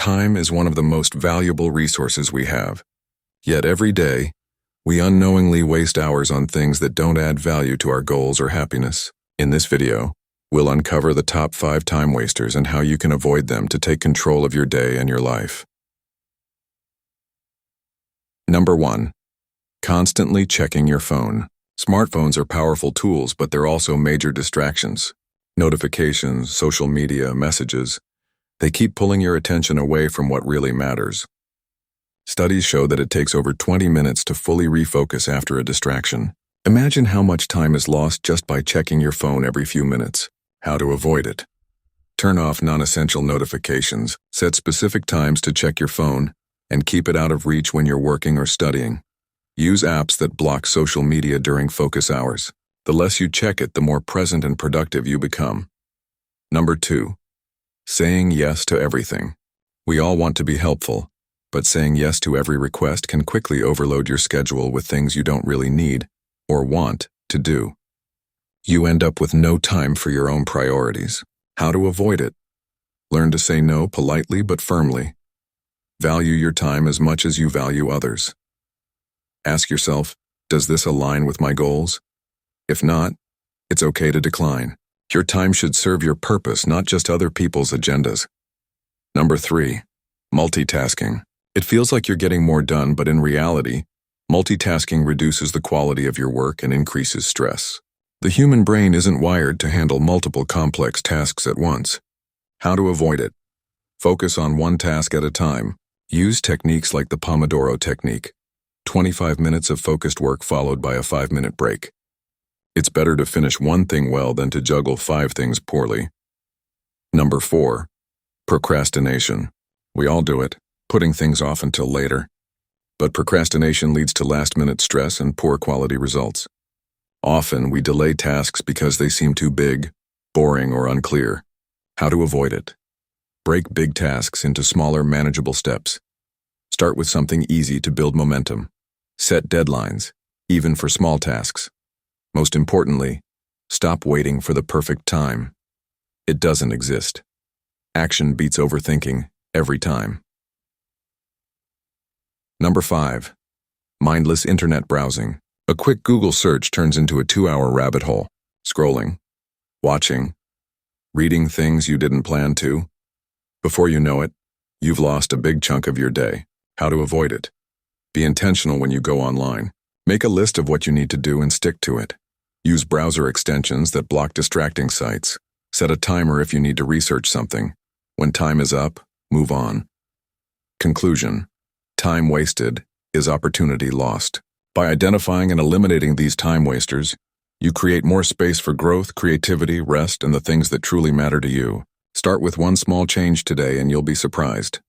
Time is one of the most valuable resources we have. Yet every day, we unknowingly waste hours on things that don't add value to our goals or happiness. In this video, we'll uncover the top 5 time wasters and how you can avoid them to take control of your day and your life. Number 1. Constantly checking your phone. Smartphones are powerful tools, but they're also major distractions. Notifications, social media, messages, they keep pulling your attention away from what really matters. Studies show that it takes over 20 minutes to fully refocus after a distraction. Imagine how much time is lost just by checking your phone every few minutes. How to avoid it. Turn off non-essential notifications, set specific times to check your phone, and keep it out of reach when you're working or studying. Use apps that block social media during focus hours. The less you check it, the more present and productive you become. Number 2. Saying yes to everything. We all want to be helpful, but saying yes to every request can quickly overload your schedule with things you don't really need or want to do. You end up with no time for your own priorities. How to avoid it? Learn to say no politely but firmly. Value your time as much as you value others. Ask yourself, does this align with my goals? If not, it's okay to decline. Your time should serve your purpose, not just other people's agendas. Number 3. Multitasking. It feels like you're getting more done, but in reality, multitasking reduces the quality of your work and increases stress. The human brain isn't wired to handle multiple complex tasks at once. How to avoid it? Focus on one task at a time. Use techniques like the Pomodoro technique. 25 minutes of focused work followed by a 5-minute break. It's better to finish one thing well than to juggle 5 things poorly. Number 4. Procrastination. We all do it, putting things off until later. But procrastination leads to last-minute stress and poor quality results. Often, we delay tasks because they seem too big, boring, or unclear. How to avoid it? Break big tasks into smaller, manageable steps. Start with something easy to build momentum. Set deadlines, even for small tasks. Most importantly, stop waiting for the perfect time. It doesn't exist. Action beats overthinking every time. Number 5. Mindless internet browsing. A quick Google search turns into a 2-hour rabbit hole. Scrolling, watching, reading things you didn't plan to. Before you know it, you've lost a big chunk of your day. How to avoid it? Be intentional when you go online. Make a list of what you need to do and stick to it. Use browser extensions that block distracting sites. Set a timer if you need to research something. When time is up, move on. Conclusion. Time wasted is opportunity lost. By identifying and eliminating these time wasters, you create more space for growth, creativity, rest, and the things that truly matter to you. Start with one small change today and you'll be surprised.